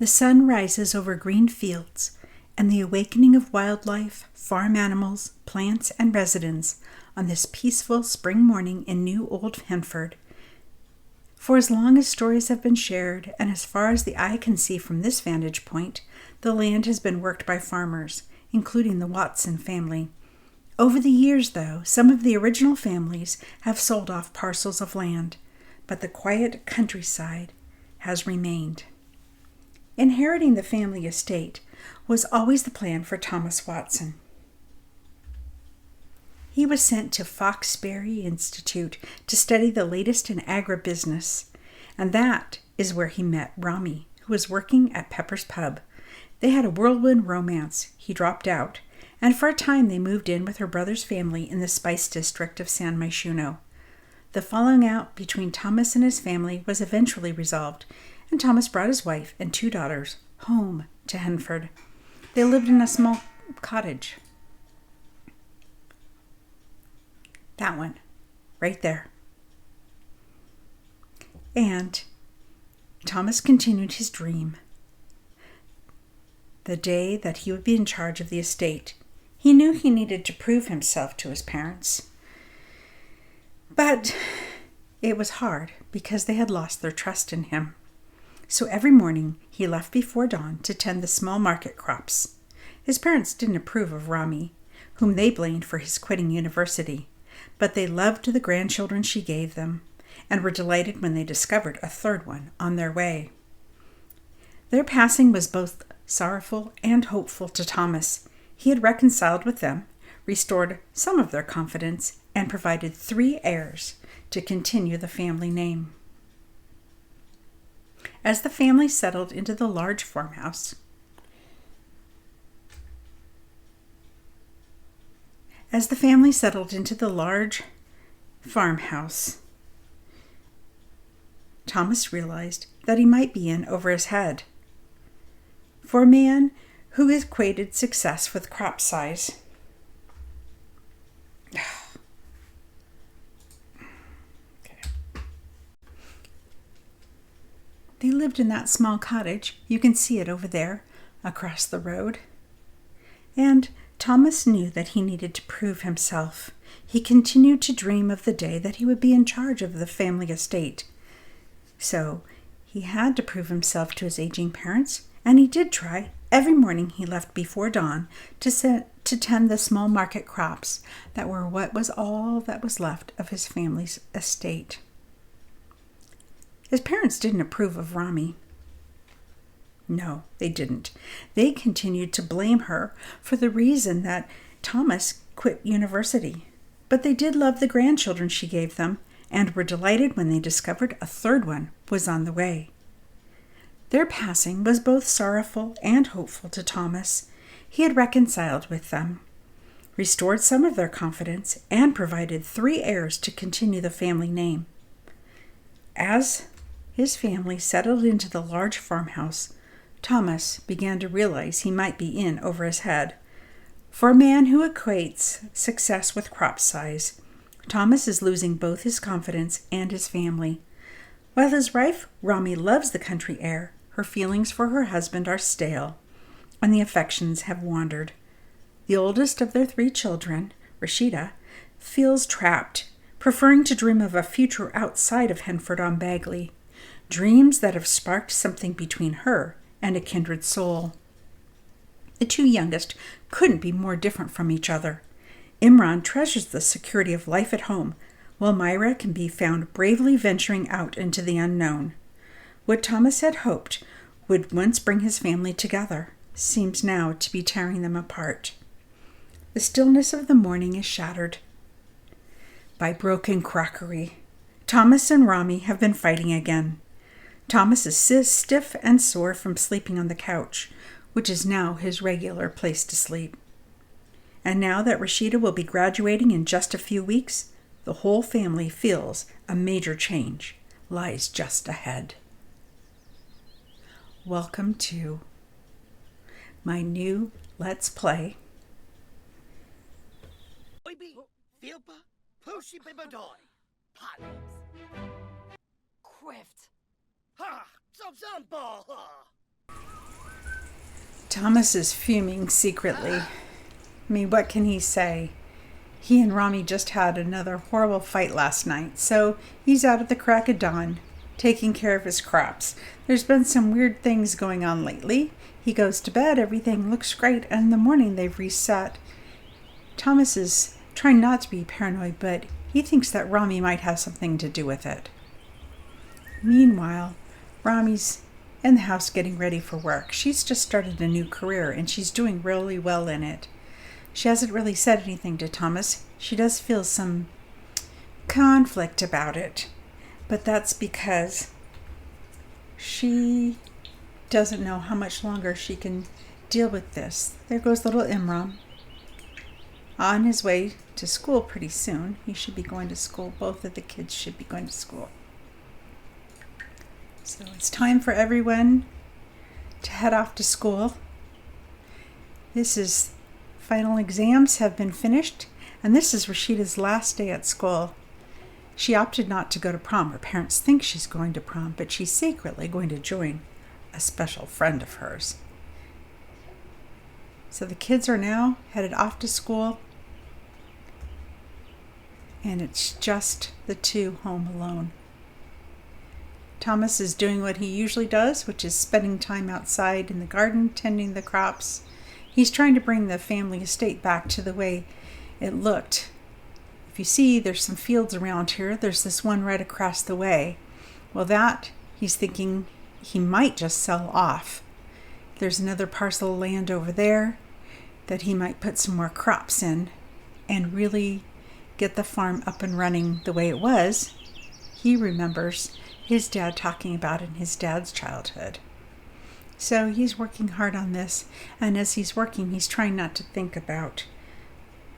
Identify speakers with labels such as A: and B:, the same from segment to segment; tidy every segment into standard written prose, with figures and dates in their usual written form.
A: The sun rises over green fields, and the awakening of wildlife, farm animals, plants, and residents on this peaceful spring morning in New Old Henford. For as long as stories have been shared, and as far as the eye can see from this vantage point, the land has been worked by farmers, including the Watson family. Over the years, though, some of the original families have sold off parcels of land, but the quiet countryside has remained. Inheriting the family estate was always the plan for Thomas Watson. He was sent to Foxbury Institute to study the latest in agribusiness, and that is where he met Rami, who was working at Pepper's Pub. They had a whirlwind romance. He dropped out, and for a time they moved in with her brother's family in the Spice District of San Myshuno. The falling out between Thomas and his family was eventually resolved, and Thomas brought his wife and 2 daughters home to Henford. They lived in a small cottage. That one, right there. And Thomas continued his dream. The day that he would be in charge of the estate, he knew he needed to prove himself to his parents. But it was hard because they had lost their trust in him. So every morning he left before dawn to tend the small market crops. His parents didn't approve of Rami, whom they blamed for his quitting university, but they loved the grandchildren she gave them and were delighted when they discovered a 3rd one on their way. Their passing was both sorrowful and hopeful to Thomas. He had reconciled with them, restored some of their confidence, and provided 3 heirs to continue the family name. As the family settled into the large farmhouse, Thomas realized that he might be in over his head. For a man who equated success with crop size, they lived in that small cottage. You can see it over there across the road. And Thomas knew that he needed to prove himself. He continued to dream of the day that he would be in charge of the family estate. So he had to prove himself to his aging parents, and he did try. Every morning he left before dawn to tend the small market crops that were what was all that was left of his family's estate. His parents didn't approve of Rami. No, they didn't. They continued to blame her for the reason that Thomas quit university. But they did love the grandchildren she gave them and were delighted when they discovered a 3rd one was on the way. Their passing was both sorrowful and hopeful to Thomas. He had reconciled with them, restored some of their confidence, and provided 3 heirs to continue the family name. As his family settled into the large farmhouse, Thomas began to realize he might be in over his head. For a man who equates success with crop size, Thomas is losing both his confidence and his family. While his wife, Rami, loves the country air, her feelings for her husband are stale, and the affections have wandered. The oldest of their 3 children, Rashida, feels trapped, preferring to dream of a future outside of Henford-on-Bagley, dreams that have sparked something between her and a kindred soul. The 2 youngest couldn't be more different from each other. Imran treasures the security of life at home, while Maira can be found bravely venturing out into the unknown. What Thomas had hoped would once bring his family together seems now to be tearing them apart. The stillness of the morning is shattered by broken crockery. Thomas and Rami have been fighting again. Thomas is stiff and sore from sleeping on the couch, which is now his regular place to sleep. And now that Rashida will be graduating in just a few weeks, the whole family feels a major change lies just ahead. Welcome to my new Let's Play. Thomas is fuming secretly. I mean, what can he say? He and Rami just had another horrible fight last night, so he's out at the crack of dawn, taking care of his crops. There's been some weird things going on lately. He goes to bed, everything looks great, and in the morning they've reset. Thomas is trying not to be paranoid, but he thinks that Rami might have something to do with it. Meanwhile, Rami's in the house getting ready for work. She's just started a new career, and she's doing really well in it. She hasn't really said anything to Thomas. She does feel some conflict about it, but that's because she doesn't know how much longer she can deal with this. There goes little Imran on his way to school pretty soon. He should be going to school. Both of the kids should be going to school. So it's time for everyone to head off to school. Final exams have been finished, and this is Rashida's last day at school. She opted not to go to prom. Her parents think she's going to prom, but she's secretly going to join a special friend of hers. So the kids are now headed off to school, and it's just the two home alone. Thomas is doing what he usually does, which is spending time outside in the garden, tending the crops. He's trying to bring the family estate back to the way it looked. If you see, there's some fields around here. There's this one right across the way. Well, that he's thinking he might just sell off. There's another parcel of land over there that he might put some more crops in and really get the farm up and running the way it was. He remembers his dad talking about in his dad's childhood. So he's working hard on this, and as he's working, he's trying not to think about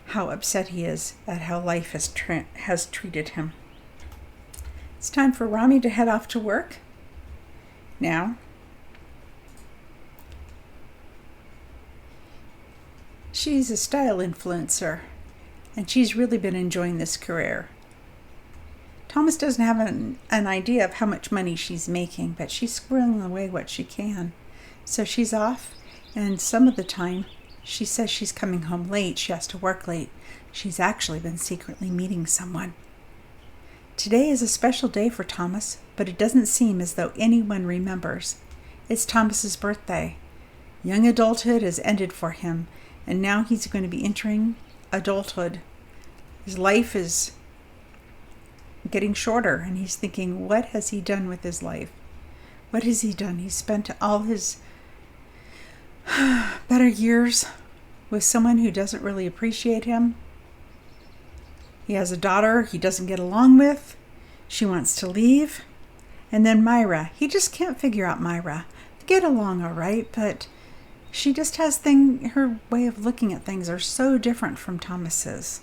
A: how upset he is at how life has treated him. It's time for Rami to head off to work. Now, she's a style influencer, and she's really been enjoying this career. Thomas doesn't have an idea of how much money she's making, but she's squirreling away what she can. So she's off, and some of the time she says she's coming home late. She has to work late. She's actually been secretly meeting someone. Today is a special day for Thomas, but it doesn't seem as though anyone remembers. It's Thomas's birthday. Young adulthood has ended for him, and now he's going to be entering adulthood. His life is getting shorter, and he's thinking, what has he done with his life? What has he done? He's spent all his better years with someone who doesn't really appreciate him. He has a daughter he doesn't get along with. She wants to leave. And then Maira. He just can't figure out Maira. They get along all right, but she just has her way of looking at things are so different from Thomas's.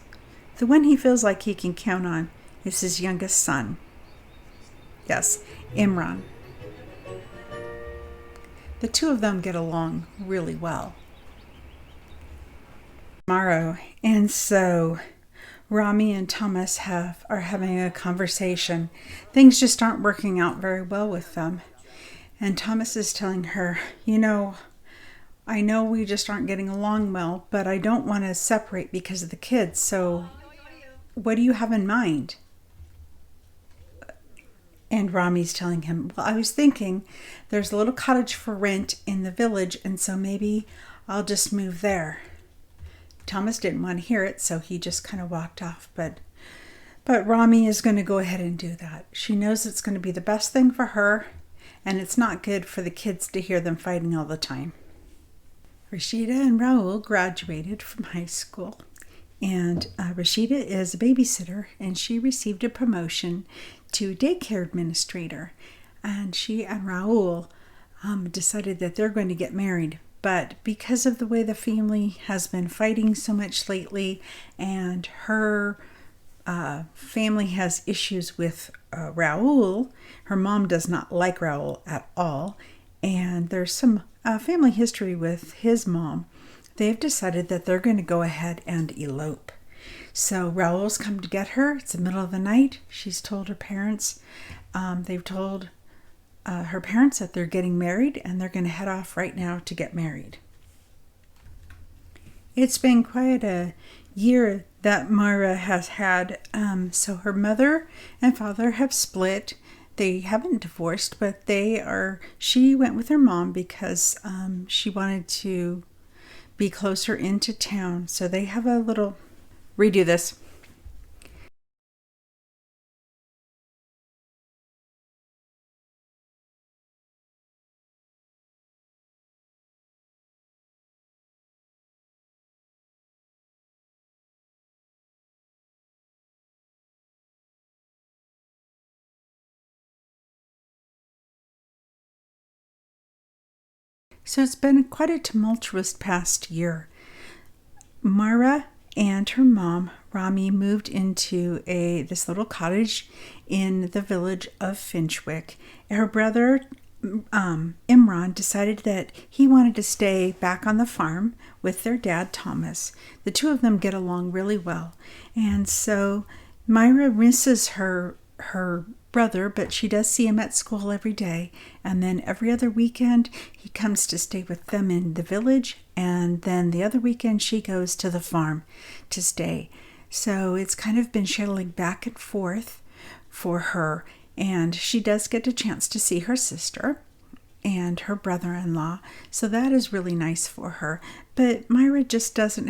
A: The one he feels like he can count on is his youngest son. Yes, Imran. The two of them get along really well. Tomorrow, and so Rami and Thomas are having a conversation. Things just aren't working out very well with them. And Thomas is telling her, I know we just aren't getting along well, but I don't want to separate because of the kids. So what do you have in mind? And Rami's telling him, well, I was thinking there's a little cottage for rent in the village, and so maybe I'll just move there. Thomas didn't want to hear it, so he just kind of walked off. But Rami is going to go ahead and do that. She knows it's going to be the best thing for her, and it's not good for the kids to hear them fighting all the time. Rashida and Raul graduated from high school, and Rashida is a babysitter, and she received a promotion to daycare administrator, and she and Raul decided that they're going to get married. But because of the way the family has been fighting so much lately, and her family has issues with Raul, her mom does not like Raul at all, and there's some family history with his mom, they've decided that they're going to go ahead and elope. So Raul's come to get her. It's the middle of the night. She's told her parents, they've told her parents that they're getting married, and they're going to head off right now to get married. It's been quite a year that Maira has had. So her mother and father have split. They haven't divorced, but she went with her mom because she wanted to be closer into town. So they have a little redo this. So it's been quite a tumultuous past year. Maira and her mom, Rami, moved into this little cottage in the village of Finchwick. Her brother, Imran, decided that he wanted to stay back on the farm with their dad, Thomas. The two of them get along really well. And so Maira misses her brother, but she does see him at school every day. And then every other weekend, he comes to stay with them in the village. And then the other weekend, she goes to the farm to stay. So it's kind of been shuttling back and forth for her. And she does get a chance to see her sister and her brother-in-law, so that is really nice for her. But Maira just doesn't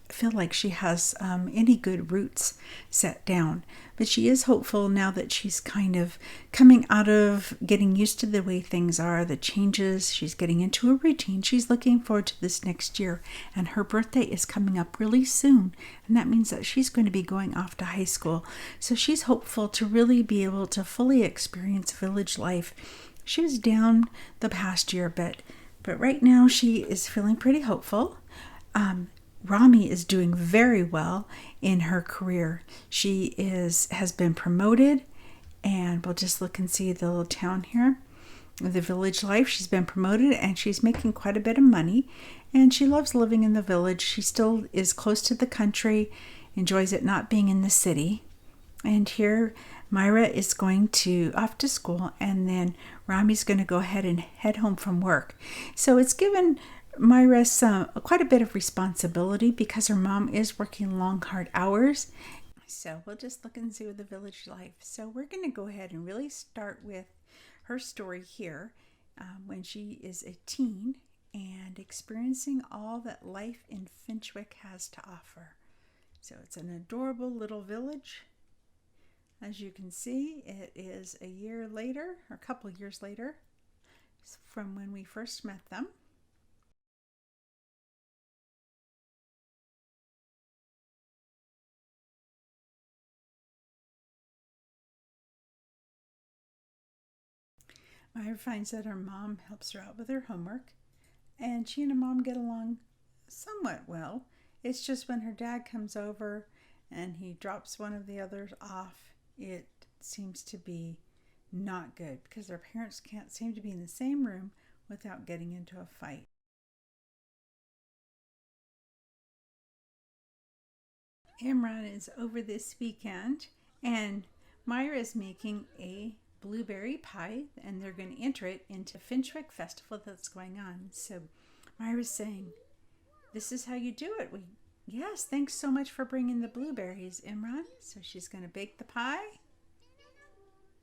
A: feel like she has any good roots set down. But she is hopeful now that she's kind of coming out of getting used to the way things are, the changes. She's getting into a routine. She's looking forward to this next year, and her birthday is coming up really soon, and that means that she's going to be going off to high school. So she's hopeful to really be able to fully experience village life. She was down the past year, but right now she is feeling pretty hopeful. Rami is doing very well in her career. She has been promoted, and we'll just look and see the little town here, the village life. She's been promoted, and she's making quite a bit of money, and she loves living in the village. She still is close to the country, enjoys it not being in the city. And here Maira is going off to school, and then Rami's going to go ahead and head home from work. So it's given Maira quite a bit of responsibility because her mom is working long, hard hours. So we'll just look and see with the village life. So we're going to go ahead and really start with her story here when she is a teen and experiencing all that life in Finchwick has to offer. So it's an adorable little village. As you can see, it is a year later, or a couple of years later, from when we first met them. Maira finds that her mom helps her out with her homework, and she and her mom get along somewhat well. It's just when her dad comes over and he drops one of the others off, it seems to be not good because their parents can't seem to be in the same room without getting into a fight. Imran is over this weekend, and Maira is making a blueberry pie, and they're going to enter it into Finchwick Festival that's going on. So Maira's saying, "This is how you do it." Yes, thanks so much for bringing the blueberries, Imran. So she's going to bake the pie,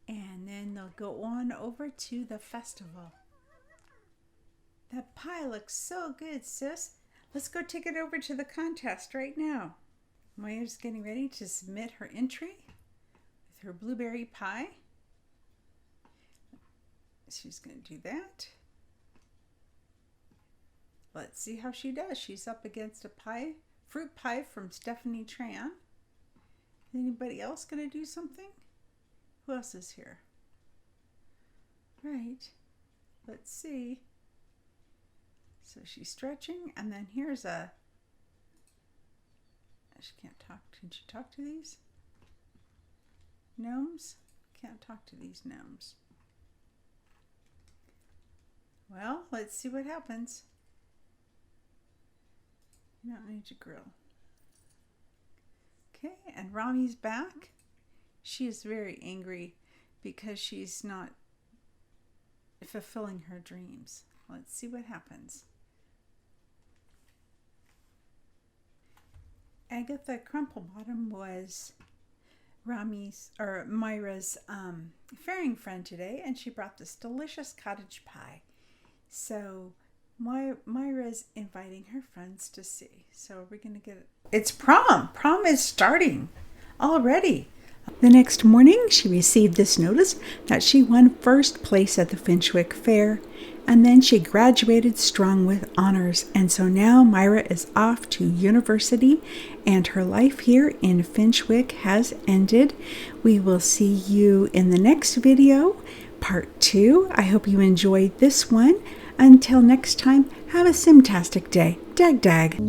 A: and then they'll go on over to the festival. That pie looks so good, sis. Let's go take it over to the contest right now. Maya's getting ready to submit her entry with her blueberry pie. She's going to do that. Let's see how she does. She's up against a fruit pie from Stephanie Tran. Anybody else going to do something? Who else is here? Right. Let's see. So she's stretching, and then here's she can't talk. Can she talk to these gnomes? Can't talk to these gnomes. Well, let's see what happens. You don't need to grill. Okay, and Rami's back. She is very angry because she's not fulfilling her dreams. Let's see what happens. Agatha Crumplebottom was Myra's faring friend today, and she brought this delicious cottage pie. So Myra's inviting her friends to see. So we're going to get it. It's prom. Prom is starting already. The next morning, she received this notice that she won first place at the Finchwick Fair, and then she graduated strong with honors. And so now Myra is off to university, and her life here in Finchwick has ended. We will see you in the next video, part 2. I hope you enjoyed this one. Until next time, have a simtastic day. Dag dag.